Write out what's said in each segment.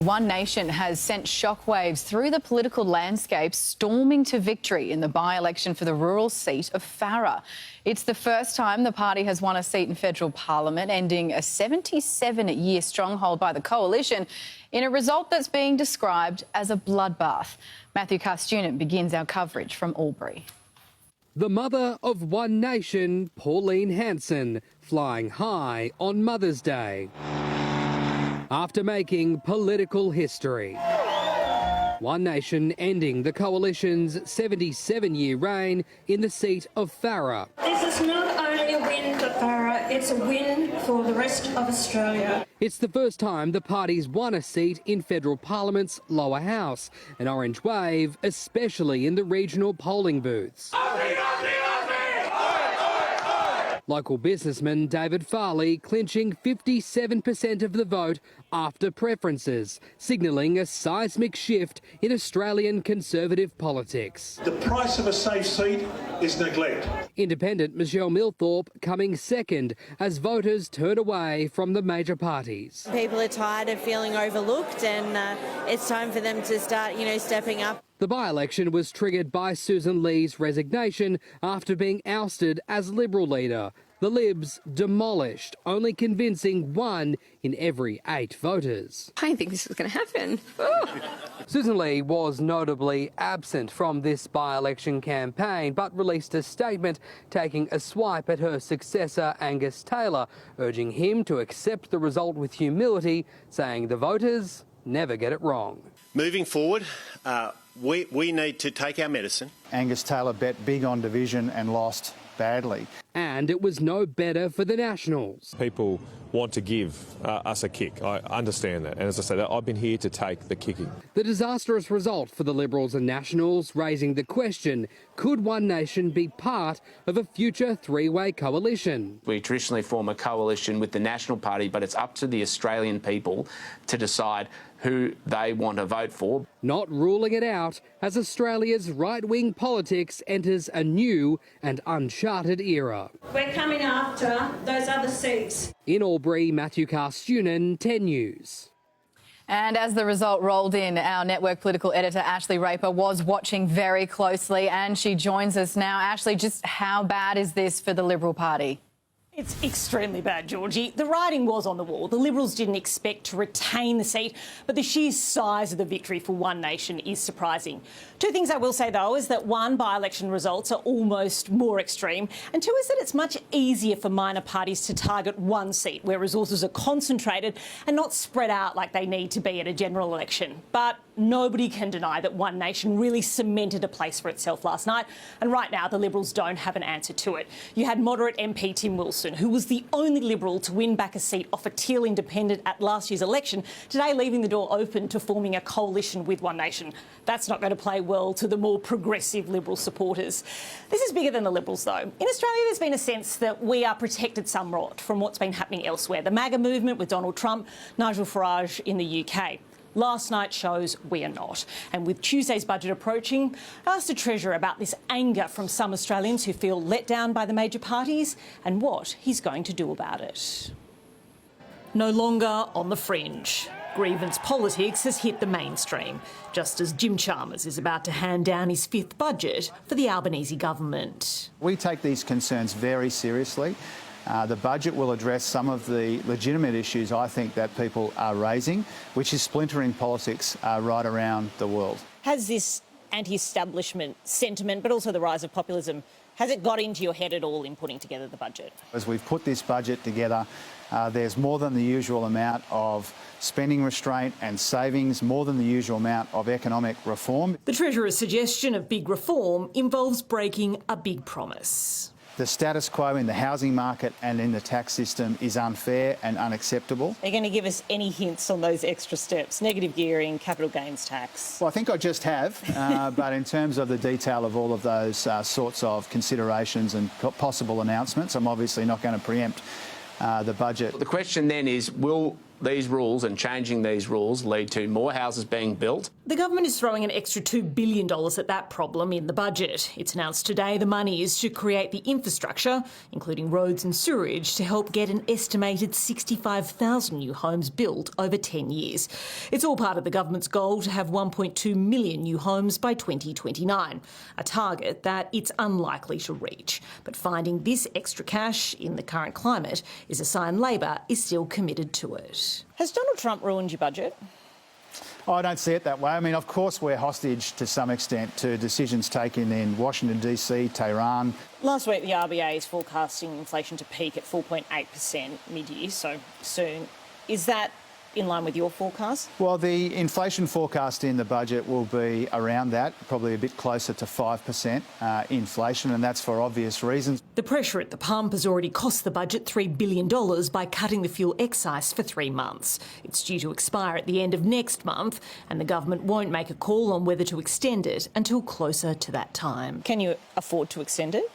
One Nation has sent shockwaves through the political landscape, storming to victory in the by-election for the rural seat of Farrer. It's the first time the party has won a seat in federal parliament, ending a 77-year stronghold by the coalition in a result that's being described as a bloodbath. Matthew Carstunen begins our coverage from Albury. The mother of One Nation, Pauline Hanson, flying high on Mother's Day after making political history. One Nation ending the coalition's 77-year reign in the seat of Farrer. This is not only a win for Farrer, it's a win for the rest of Australia. It's the first time the party's won a seat in federal parliament's lower house, an orange wave, especially in the regional polling booths. Local businessman David Farley clinching 57% of the vote after preferences, signalling a seismic shift in Australian Conservative politics. The price of a safe seat is neglect. Independent Michelle Milthorpe coming second as voters turn away from the major parties. People are tired of feeling overlooked, and it's time for them to start, stepping up. The by-election was triggered by Susan Lee's resignation after being ousted as Liberal leader. The Libs demolished, only convincing 1 in every 8 voters. I didn't think this was going to happen. Susan Lee was notably absent from this by-election campaign, but released a statement taking a swipe at her successor Angus Taylor, urging him to accept the result with humility, saying the voters never get it wrong. Moving forward, we need to take our medicine. Angus Taylor bet big on division and lost badly. And it was no better for the Nationals. People want to give us a kick. I understand that. And as I said, I've been here to take the kicking. The disastrous result for the Liberals and Nationals raising the question, could One Nation be part of a future three-way coalition? We traditionally form a coalition with the National Party, but it's up to the Australian people to decide who they want to vote for. Not ruling it out as Australia's right-wing politics enters a new and uncharted era. We're coming after those other seats. In Albury, Matthew Carstunen, 10 News. And as the result rolled in, our network political editor Ashley Raper was watching very closely, and she joins us now. Ashley, just how bad is this for the Liberal Party? It's extremely bad, Georgie. The writing was on the wall. The Liberals didn't expect to retain the seat, but the sheer size of the victory for One Nation is surprising. Two things I will say, though, is that one, by-election results are almost more extreme, and two is that it's much easier for minor parties to target one seat where resources are concentrated and not spread out like they need to be at a general election. But nobody can deny that One Nation really cemented a place for itself last night, and right now the Liberals don't have an answer to it. You had moderate MP Tim Wilson, who was the only Liberal to win back a seat off a Teal independent at last year's election, today leaving the door open to forming a coalition with One Nation. That's not going to play well to the more progressive Liberal supporters. This is bigger than the Liberals, though. In Australia, there's been a sense that we are protected somewhat from what's been happening elsewhere. The MAGA movement with Donald Trump, Nigel Farage in the UK. Last night shows we are not. And with Tuesday's budget approaching, I asked the Treasurer about this anger from some Australians who feel let down by the major parties and what he's going to do about it. No longer on the fringe. Grievance politics has hit the mainstream, just as Jim Chalmers is about to hand down his 5th budget for the Albanese government. We take these concerns very seriously. The budget will address some of the legitimate issues I think that people are raising, which is splintering politics right around the world. Has this anti-establishment sentiment, but also the rise of populism, has it got into your head at all in putting together the budget? As we've put this budget together, there's more than the usual amount of spending restraint and savings, more than the usual amount of economic reform. The Treasurer's suggestion of big reform involves breaking a big promise. The status quo in the housing market and in the tax system is unfair and unacceptable. Are you going to give us any hints on those extra steps? Negative gearing, capital gains tax? Well, I think I just have, but in terms of the detail of all of those sorts of considerations and possible announcements, I'm obviously not going to preempt the budget. The question then is, will these rules and changing these rules lead to more houses being built. The government is throwing an extra $2 billion at that problem in the budget. It's announced today the money is to create the infrastructure, including roads and sewerage, to help get an estimated 65,000 new homes built over 10 years. It's all part of the government's goal to have 1.2 million new homes by 2029, a target that it's unlikely to reach. But finding this extra cash in the current climate is a sign Labor is still committed to it. Has Donald Trump ruined your budget? Oh, I don't see it that way. I mean, of course, we're hostage to some extent to decisions taken in Washington, D.C., Tehran. Last week, the RBA is forecasting inflation to peak at 4.8% mid-year, so soon. Is that in line with your forecast? Well, the inflation forecast in the budget will be around that, probably a bit closer to 5% inflation, and that's for obvious reasons. The pressure at the pump has already cost the budget $3 billion by cutting the fuel excise for 3 months. It's due to expire at the end of next month, and the government won't make a call on whether to extend it until closer to that time. Can you afford to extend it?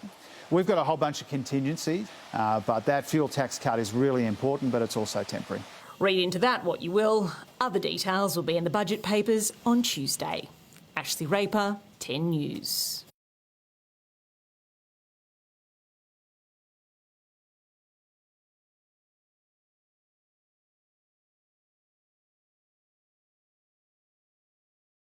We've got a whole bunch of contingencies, but that fuel tax cut is really important, but it's also temporary. Read into that what you will. Other details will be in the budget papers on Tuesday. Ashley Raper, 10 News.